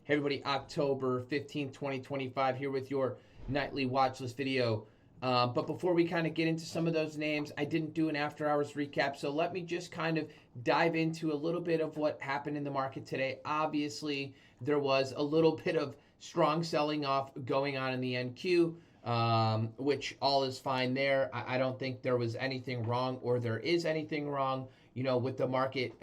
Hey everybody, October 15th, 2025 here with your nightly watch list video. But before we kind of get into some of those names, I didn't do an after hours recap. So let me just kind of dive into a little bit of what happened in the market today. Obviously, there was a little bit of strong selling off going on in the NQ, which all is fine there. I don't think there was anything wrong or there is anything wrong, with the market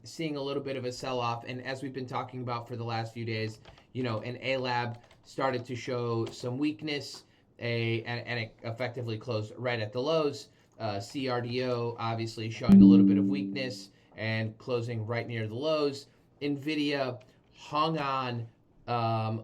seeing a little bit of a sell-off. And as we've been talking about for the last few days, an A-Lab started to show some weakness, and it effectively closed right at the lows. CRDO obviously showing a little bit of weakness and closing right near the lows. NVIDIA hung on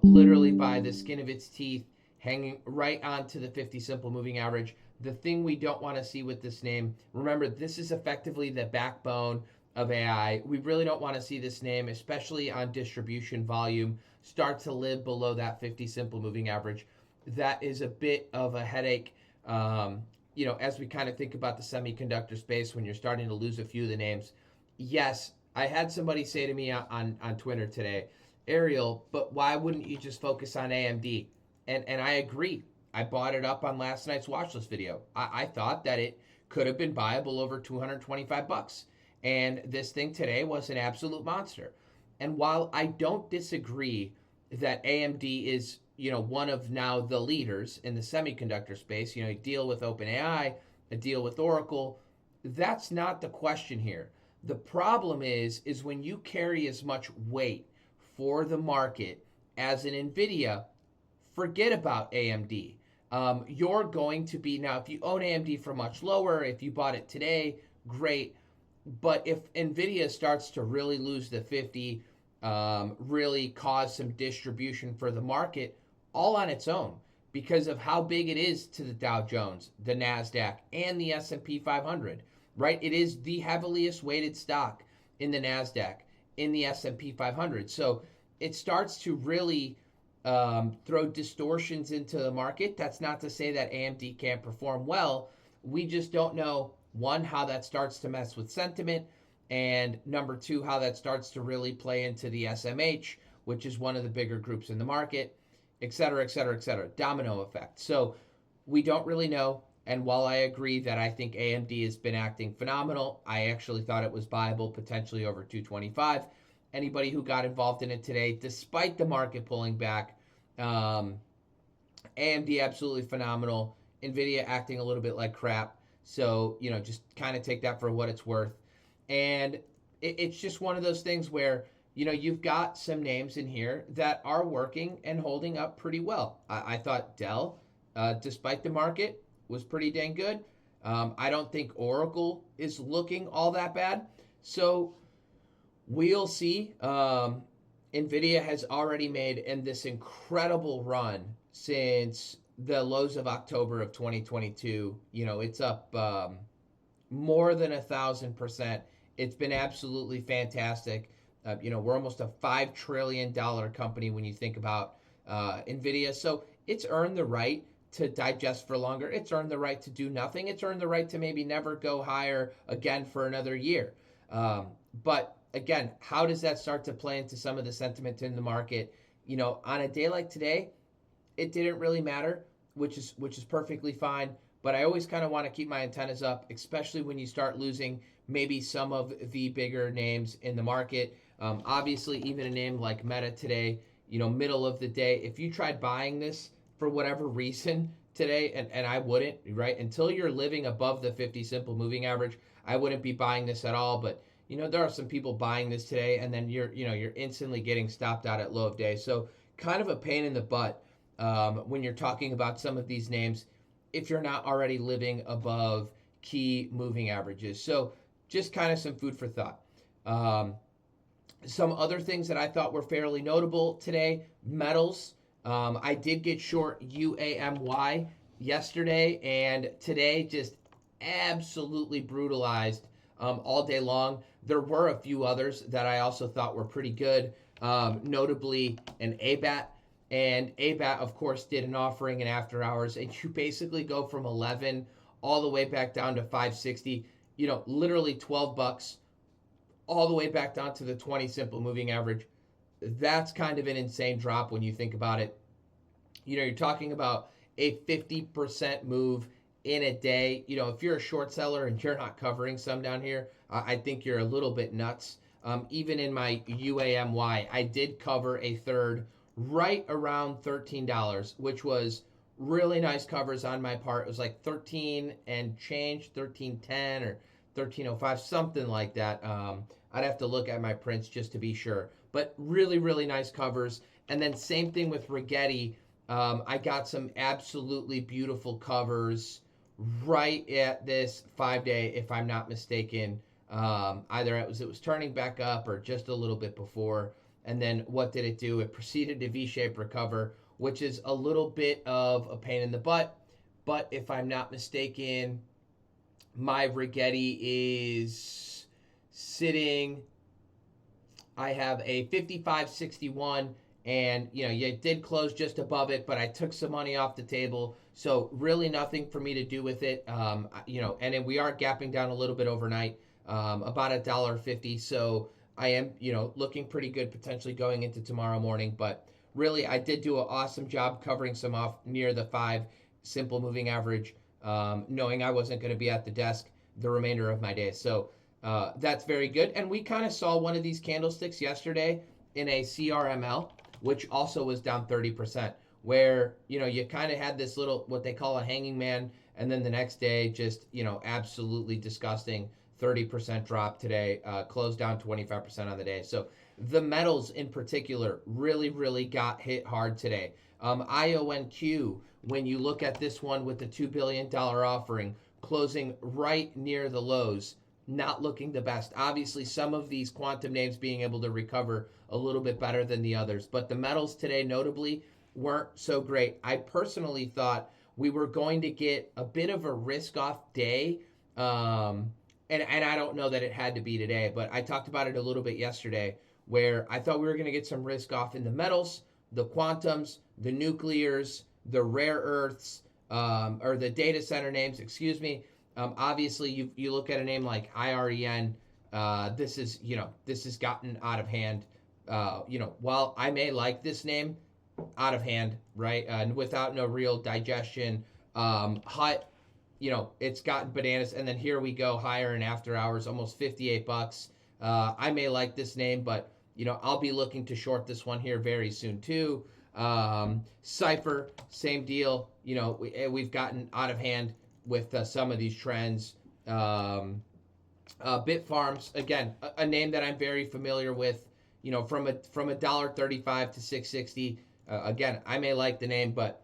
literally by the skin of its teeth, hanging right onto the 50 simple moving average. The thing we don't want to see with this name, remember, this is effectively the backbone of AI. We really don't want to see this name, especially on distribution volume, start to live below that 50 simple moving average. That is a bit of a headache, as we kind of think about the semiconductor space when you're starting to lose a few of the names. Yes, I had somebody say to me on Twitter today, Ariel, but why wouldn't you just focus on AMD? And I agree. I bought it up on last night's watch list video. I thought that it could have been buyable over 225 bucks. And this thing today was an absolute monster. And while I don't disagree that AMD is, one of now the leaders in the semiconductor space, you deal with OpenAI, a deal with Oracle, that's not the question here. The problem is when you carry as much weight for the market as an NVIDIA, forget about AMD. You're going to be, now if you own AMD for much lower, if you bought it today, great. But if NVIDIA starts to really lose the 50, really cause some distribution for the market, all on its own, because of how big it is to the Dow Jones, the NASDAQ, and the S&P 500, right? It is the heaviest weighted stock in the NASDAQ, in the S&P 500. So it starts to really throw distortions into the market. That's not to say that AMD can't perform well. We just don't know, one, how that starts to mess with sentiment, and number two, how that starts to really play into the SMH, which is one of the bigger groups in the market, et cetera, et cetera, et cetera. Domino effect. So we don't really know. And while I agree that I think AMD has been acting phenomenal, I actually thought it was buyable potentially over 225. Anybody who got involved in it today, despite the market pulling back, AMD absolutely phenomenal. NVIDIA acting a little bit like crap. So, just kind of take that for what it's worth. And it's just one of those things where, you've got some names in here that are working and holding up pretty well. I thought Dell, despite the market, was pretty dang good. I don't think Oracle is looking all that bad. So we'll see. NVIDIA has already made in this incredible run since the lows of October of 2022. It's up more than 1,000%. It's been absolutely fantastic. We're almost a $5 trillion company when you think about NVIDIA. So it's earned the right to digest for longer. It's earned the right to do nothing. It's earned the right to maybe never go higher again for another year. But again, how does that start to play into some of the sentiment in the market? On a day like today, it didn't really matter, which is perfectly fine. But I always kind of want to keep my antennas up, especially when you start losing maybe some of the bigger names in the market. Obviously, even a name like Meta today, middle of the day, if you tried buying this for whatever reason today, and I wouldn't, right? Until you're living above the 50 simple moving average, I wouldn't be buying this at all. But there are some people buying this today, and then you're instantly getting stopped out at low of day. So kind of a pain in the butt when you're talking about some of these names, if you're not already living above key moving averages. So just kind of some food for thought. Some other things that I thought were fairly notable today, metals. I did get short UAMY yesterday, and today just absolutely brutalized all day long. There were a few others that I also thought were pretty good, notably an ABAT. And ABAT, of course, did an offering in after hours, and you basically go from 11 all the way back down to 560, literally 12 bucks, all the way back down to the 20 simple moving average. that's kind of an insane drop when you think about it. You're talking about a 50% move in a day. If you're a short seller and you're not covering some down here, I think you're a little bit nuts. Even in my UAMY, I did cover a third right around $13, which was really nice covers on my part. It was like 13 and change, 13.10 or 13.05, something like that. I'd have to look at my prints just to be sure. But really, really nice covers. And then same thing with Rigetti. I got some absolutely beautiful covers right at this 5-day, if I'm not mistaken. Either it was turning back up or just a little bit before. And then what did it do? It proceeded to V-shape recover, which is a little bit of a pain in the butt. But if I'm not mistaken, my Rigetti is sitting, I have a 55.61, and you did close just above it, but I took some money off the table, so really nothing for me to do with it. And then we are gapping down a little bit overnight, about $1.50, so I am looking pretty good potentially going into tomorrow morning. But really, I did do an awesome job covering some off near the 5 simple moving average, knowing I wasn't going to be at the desk the remainder of my day. So that's very good. And we kind of saw one of these candlesticks yesterday in a CRML, which also was down 30%, where you kind of had this little, what they call a hanging man, and then the next day just absolutely disgusting 30% drop today, closed down 25% on the day. So the metals in particular really got hit hard today. IONQ, when you look at this one with the $2 billion offering, closing right near the lows, not looking the best. Obviously, some of these quantum names being able to recover a little bit better than the others, but the metals today notably weren't so great. I personally thought we were going to get a bit of a risk-off day, and I don't know that it had to be today, but I talked about it a little bit yesterday, where I thought we were going to get some risk-off in the metals, the quantums, the nuclears, the rare earths, or the data center names, excuse me. Obviously, you look at a name like IREN. This has gotten out of hand. While I may like this name, out of hand, right? And without no real digestion. Hut, it's gotten bananas. And then here we go, higher in after hours, almost $58. I may like this name, but I'll be looking to short this one here very soon too. Cypher, same deal. We've gotten out of hand with some of these trends. Bitfarms, again, a name that I'm very familiar with. From $1.35 to $6.60. Again, I may like the name, but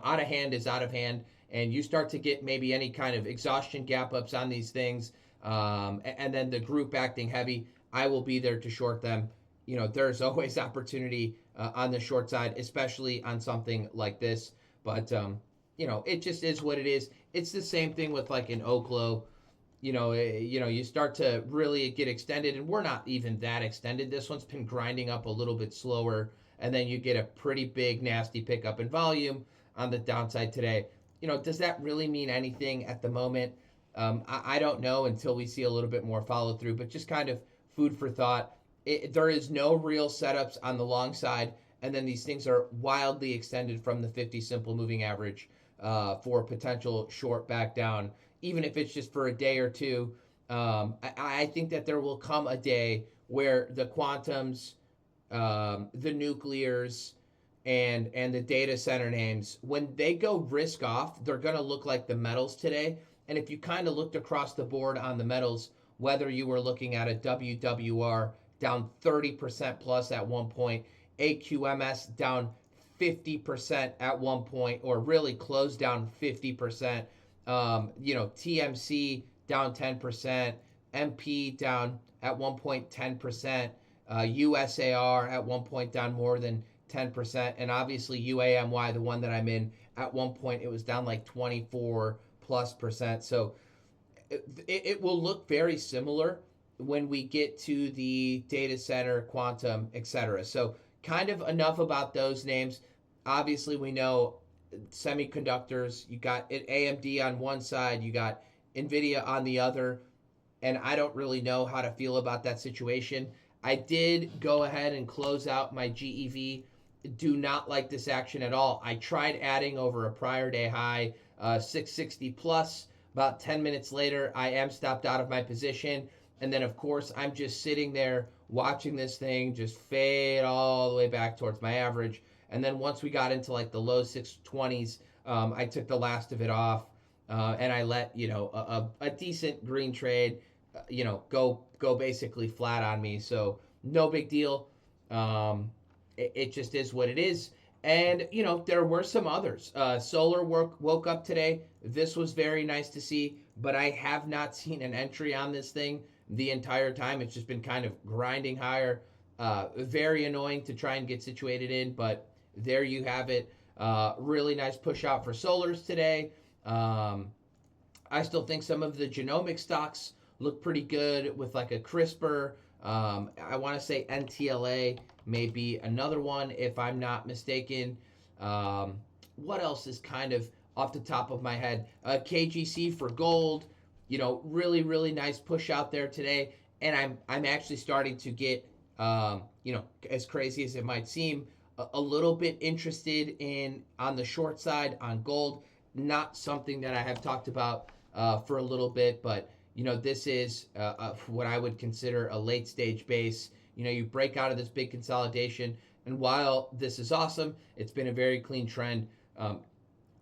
out of hand is out of hand, and you start to get maybe any kind of exhaustion gap ups on these things, and then the group acting heavy. I will be there to short them. There's always opportunity on the short side, especially on something like this. But it just is what it is. It's the same thing with like an Oklo. You start to really get extended, and we're not even that extended. This one's been grinding up a little bit slower, and then you get a pretty big, nasty pickup in volume on the downside today. Does that really mean anything at the moment? I don't know until we see a little bit more follow through, but just kind of food for thought. There is no real setups on the long side, and then these things are wildly extended from the 50 simple moving average for potential short back down, even if it's just for a day or two. I think that there will come a day where the quantums, the nuclears, and the data center names, when they go risk off, they're going to look like the metals today. And if you kind of looked across the board on the metals, whether you were looking at a WWR down 30% plus at one point, AQMS down 50% at one point, or really closed down 50%, TMC down 10%, MP down at one point 10%, USAR at one point down more than 10%, and obviously UAMY, the one that I'm in, at one point it was down like 24+%. So it will look very similar when we get to the data center, quantum, etc. So kind of enough about those names. Obviously, we know semiconductors, you got AMD on one side, you got NVIDIA on the other, and I don't really know how to feel about that situation. I did go ahead and close out my GEV. Do not like this action at all. I tried adding over a prior day high, 660 plus. About 10 minutes later, I am stopped out of my position. And then, of course, I'm just sitting there watching this thing just fade all the way back towards my average. And then once we got into like the low 620s, I took the last of it off, and I let a decent green trade, go basically flat on me. So no big deal. It just is what it is. And there were some others. Solar woke up today. This was very nice to see, but I have not seen an entry on this thing the entire time. It's just been kind of grinding higher. Very annoying to try and get situated in, but there you have it. Really nice push out for solars today. I still think some of the genomic stocks look pretty good with like a CRISPR. I want to say NTLA may be another one if I'm not mistaken. What else is kind of off the top of my head? KGC for gold. Really, really nice push out there today. And I'm actually starting to get, as crazy as it might seem, a little bit interested in on the short side on gold. Not something that I have talked about for a little bit, but this is what I would consider a late stage base. You break out of this big consolidation, and while this is awesome, it's been a very clean trend.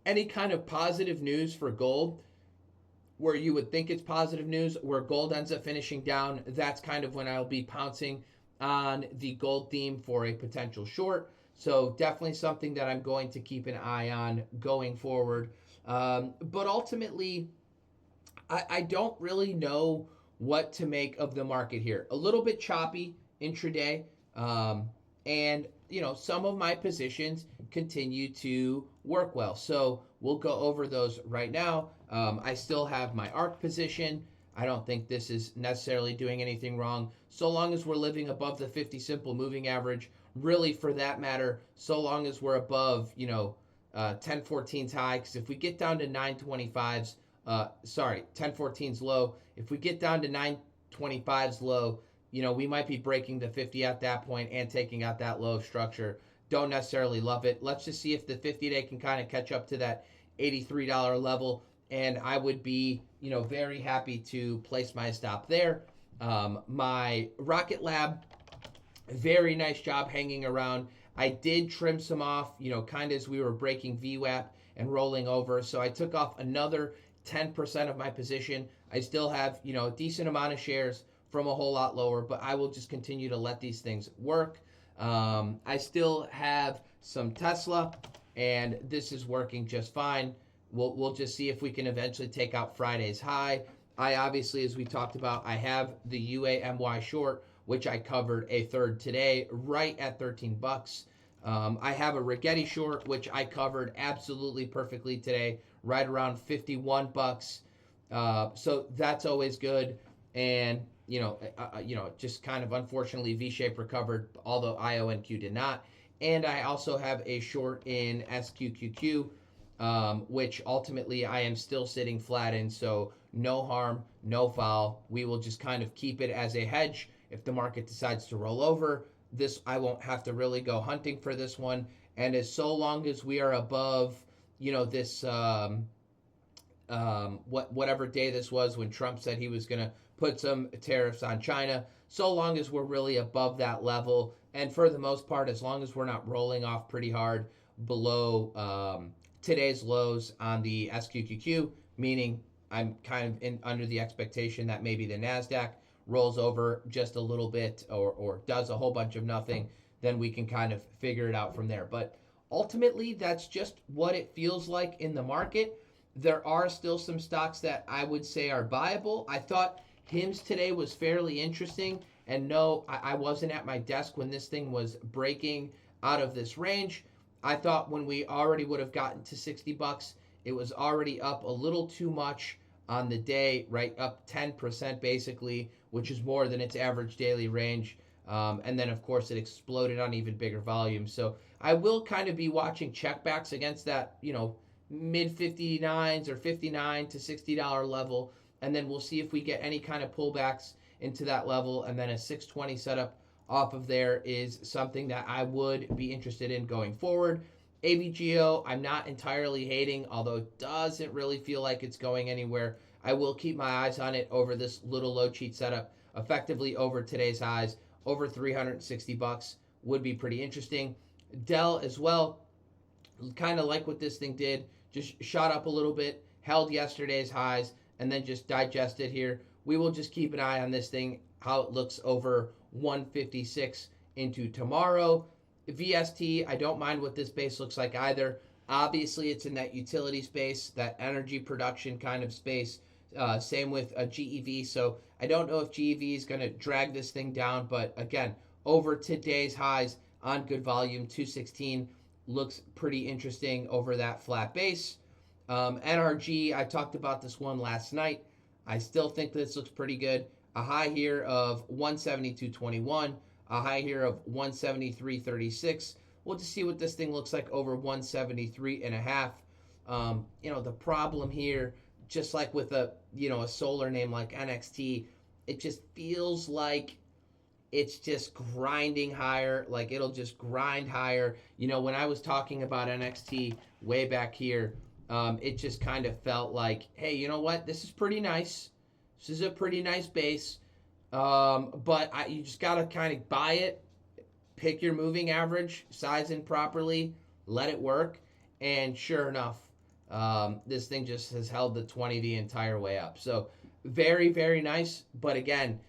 Any kind of positive news for gold, where you would think it's positive news, where gold ends up finishing down, that's kind of when I'll be pouncing on the gold theme for a potential short. So definitely something that I'm going to keep an eye on going forward. But ultimately, I don't really know what to make of the market here. A little bit choppy intraday. And, some of my positions continue to work well. So we'll go over those right now. I still have my ARC position. I don't think this is necessarily doing anything wrong. So long as we're living above the 50 simple moving average, really for that matter, so long as we're above, 1014's high. Because if we get down to 925's, 1014's low. If we get down to 925's low, we might be breaking the 50 at that point and taking out that low structure. Don't necessarily love it. Let's just see if the 50-day can kind of catch up to that $83 level, and I would be, very happy to place my stop there. My Rocket Lab, very nice job hanging around. I did trim some off, kind of as we were breaking VWAP and rolling over, so I took off another 10% of my position. I still have, a decent amount of shares from a whole lot lower, but I will just continue to let these things work. I still have some Tesla, and this is working just fine. We'll just see if we can eventually take out Friday's high. I obviously, as we talked about, I have the UAMY short, which I covered a third today, right at 13 bucks. I have a Rigetti short, which I covered absolutely perfectly today, right around 51 bucks. So that's always good. And just kind of unfortunately V-shape recovered, although IONQ did not. And I also have a short in SQQQ, which ultimately I am still sitting flat in. So no harm, no foul. We will just kind of keep it as a hedge. If the market decides to roll over, I won't have to really go hunting for this one. And as so long as we are above, this whatever day this was when Trump said he was going to put some tariffs on China, so long as we're really above that level, and for the most part, as long as we're not rolling off pretty hard below today's lows on the SQQQ, meaning I'm kind of under the expectation that maybe the NASDAQ rolls over just a little bit or does a whole bunch of nothing, then we can kind of figure it out from there. But ultimately, that's just what it feels like in the market. There are still some stocks that I would say are buyable. I thought HIMS today was fairly interesting. And no, I wasn't at my desk when this thing was breaking out of this range. I thought when we already would have gotten to 60 bucks, it was already up a little too much on the day, right? Up 10% basically, which is more than its average daily range. And then, of course, it exploded on even bigger volume. So I will kind of be watching checkbacks against that, mid 59s or 59 to $60 level, and then we'll see if we get any kind of pullbacks into that level, and then a 620 setup off of there is something that I would be interested in going forward. AVGO, I'm not entirely hating, although it doesn't really feel like it's going anywhere. I will keep my eyes on it over this little low cheat setup, effectively over today's highs, over 360 bucks would be pretty interesting. Dell as well, kind of like what this thing did, just shot up a little bit, held yesterday's highs, and then just digested here. We will just keep an eye on this thing, how it looks over 156 into tomorrow. VST, I don't mind what this base looks like either. Obviously, it's in that utility space, that energy production kind of space. Same with GEV. So I don't know if GEV is going to drag this thing down, but again, over today's highs on good volume, 216 looks pretty interesting over that flat base. NRG, I talked about this one last night. I still think this looks pretty good. A high here of 172.21, a high here of 173.36. We'll just see what this thing looks like over 173.5. The problem here, just like with a solar name like NXT, it just feels like it's just grinding higher. Like it'll just grind higher. When I was talking about NXT way back here, it just kind of felt like, hey, you know what? This is pretty nice. This is a pretty nice base. But you just got to kind of buy it, pick your moving average, size in properly, let it work. And sure enough, this thing just has held the 20 the entire way up. So very, very nice. But again,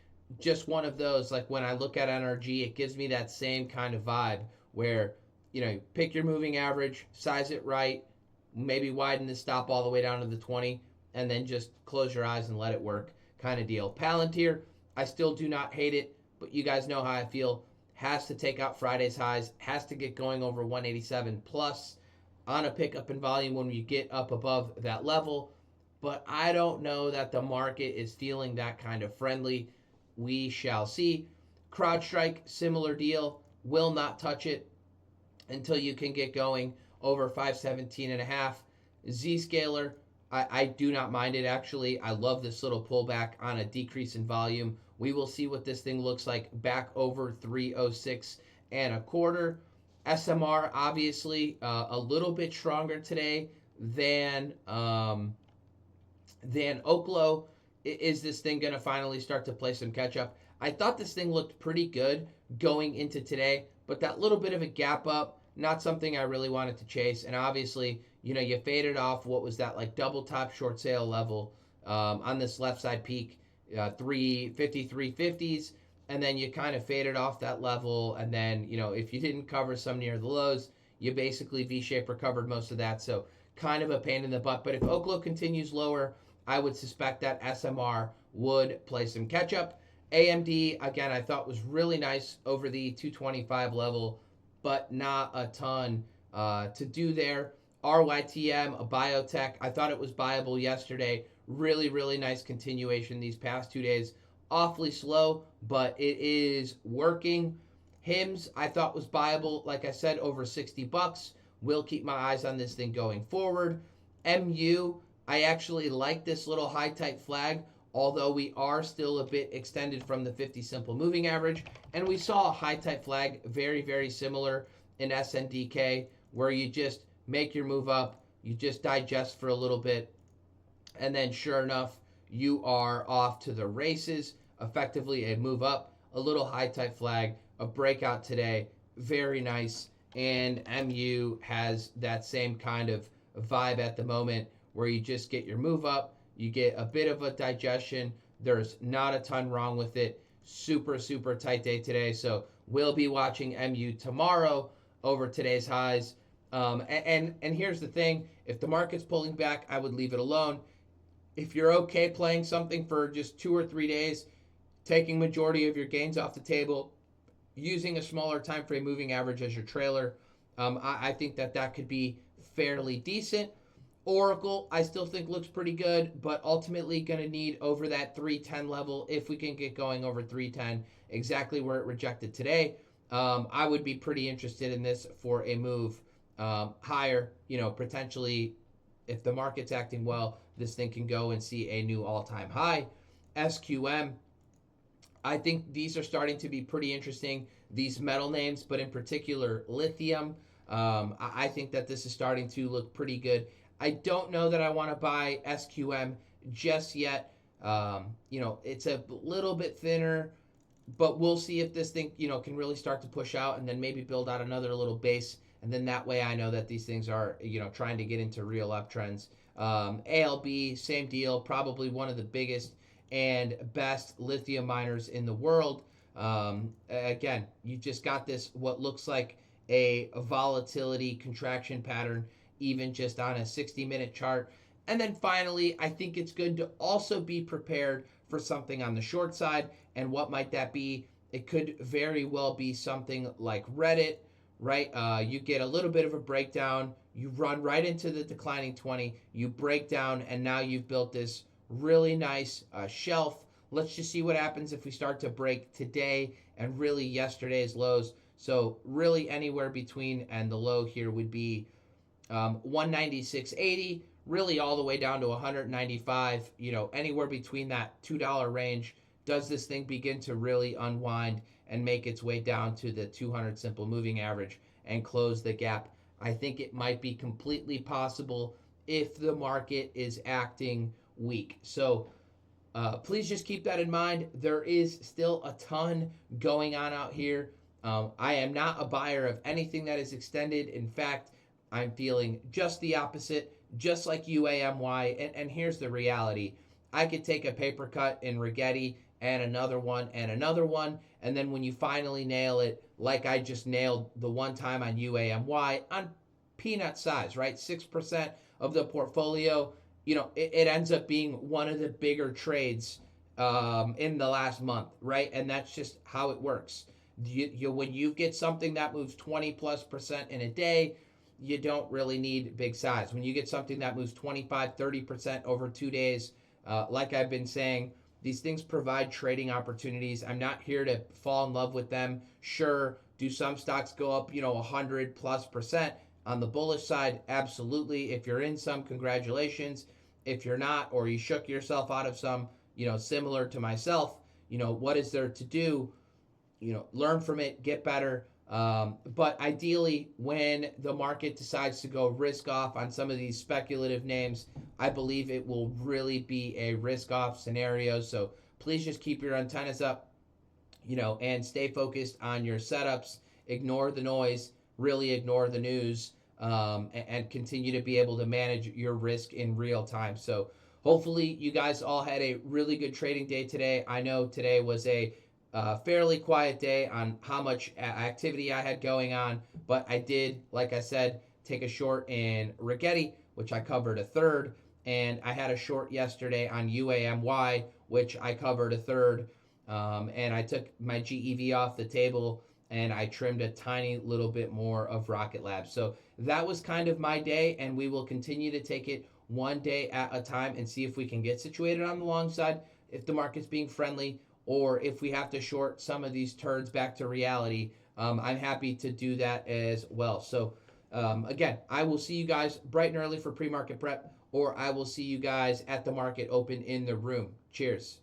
just one of those, like when I look at NRG, it gives me that same kind of vibe where, pick your moving average, size it right, maybe widen the stop all the way down to the 20, and then just close your eyes and let it work kind of deal. Palantir, I still do not hate it, but you guys know how I feel. Has to take out Friday's highs, has to get going over 187 plus on a pickup in volume when you get up above that level. But I don't know that the market is feeling that kind of friendly. We shall see. CrowdStrike, similar deal. Will not touch it until you can get going over 517.5. Zscaler, I do not mind it actually. I love this little pullback on a decrease in volume. We will see what this thing looks like back over 306 and a quarter. SMR, obviously, a little bit stronger today than Oklo. Is this thing going to finally start to play some catch up? I thought this thing looked pretty good going into today, but that little bit of a gap up, not something I really wanted to chase. And obviously, you faded off what was that like double top short sale level on this left side peak, 350s, and then you kind of faded off that level. And then, if you didn't cover some near the lows, you basically V-shape recovered most of that. So kind of a pain in the butt. But if Oklo continues lower, I would suspect that SMR would play some catch up. AMD, again, I thought was really nice over the 225 level, but not a ton to do there. RYTM, a biotech, I thought it was buyable yesterday. Really, really nice continuation these past 2 days. Awfully slow, but it is working. HIMS, I thought was buyable, like I said, over 60 bucks. Will keep my eyes on this thing going forward. MU, I actually like this little high type flag, although we are still a bit extended from the 50 simple moving average. And we saw a high type flag very, very similar in SNDK, where you just make your move up, you just digest for a little bit, and then sure enough, you are off to the races. Effectively a move up, a little high type flag, a breakout today, very nice. And MU has that same kind of vibe at the moment, where you just get your move up, you get a bit of a digestion. There's not a ton wrong with it. Super, super tight day today. So we'll be watching MU tomorrow over today's highs. And here's the thing. If the market's pulling back, I would leave it alone. If you're okay playing something for just 2 or 3 days, taking majority of your gains off the table, using a smaller time frame moving average as your trailer, I think that could be fairly decent. Oracle, I still think looks pretty good, but ultimately going to need over that 310 level if we can get going over 310, exactly where it rejected today. I would be pretty interested in this for a move higher. Potentially, if the market's acting well, this thing can go and see a new all-time high. SQM, I think these are starting to be pretty interesting, these metal names, but in particular lithium. I think that this is starting to look pretty good. I don't know that I want to buy SQM just yet. It's a little bit thinner, but we'll see if this thing, can really start to push out and then maybe build out another little base. And then that way I know that these things are, trying to get into real uptrends. ALB, same deal, probably one of the biggest and best lithium miners in the world. Again, you just got this, what looks like a volatility contraction pattern, even just on a 60-minute chart. And then finally, I think it's good to also be prepared for something on the short side. And what might that be? It could very well be something like Reddit, right? You get a little bit of a breakdown, you run right into the declining 20, you break down, and now you've built this really nice shelf. Let's just see what happens if we start to break today and really yesterday's lows. So really anywhere between, and the low here would be 196.80, really all the way down to 195, anywhere between that $2 range. Does this thing begin to really unwind and make its way down to the 200 simple moving average and close the gap? I think it might be completely possible if the market is acting weak. So please just keep that in mind. There is still a ton going on out here. I am not a buyer of anything that is extended. In fact, I'm feeling just the opposite, just like UAMY. And here's the reality. I could take a paper cut in Rigetti and another one and another one. And then when you finally nail it, like I just nailed the one time on UAMY, on peanut size, right? 6% of the portfolio, it ends up being one of the bigger trades in the last month, right? And that's just how it works. When you get something that moves 20+% in a day, you don't really need big size. When you get something that moves 25-30% over 2 days, like I've been saying, these things provide trading opportunities. I'm not here to fall in love with them. Sure, do some stocks go up, 100+% on the bullish side? Absolutely. If you're in some, congratulations. If you're not, or you shook yourself out of some, similar to myself, what is there to do? Learn from it, get better. But ideally, when the market decides to go risk off on some of these speculative names, I believe it will really be a risk off scenario. So please just keep your antennas up, and stay focused on your setups. Ignore the noise, really ignore the news, and continue to be able to manage your risk in real time. So hopefully you guys all had a really good trading day today. I know today was a fairly quiet day on how much activity I had going on, but I did, like I said, take a short in Rigetti, which I covered a third, and I had a short yesterday on UAMY, which I covered a third, and I took my GEV off the table and I trimmed a tiny little bit more of Rocket Lab. So that was kind of my day, and we will continue to take it one day at a time and see if we can get situated on the long side, if the market's being friendly, or if we have to short some of these turds back to reality. I'm happy to do that as well. So again, I will see you guys bright and early for pre-market prep, or I will see you guys at the market open in the room. Cheers.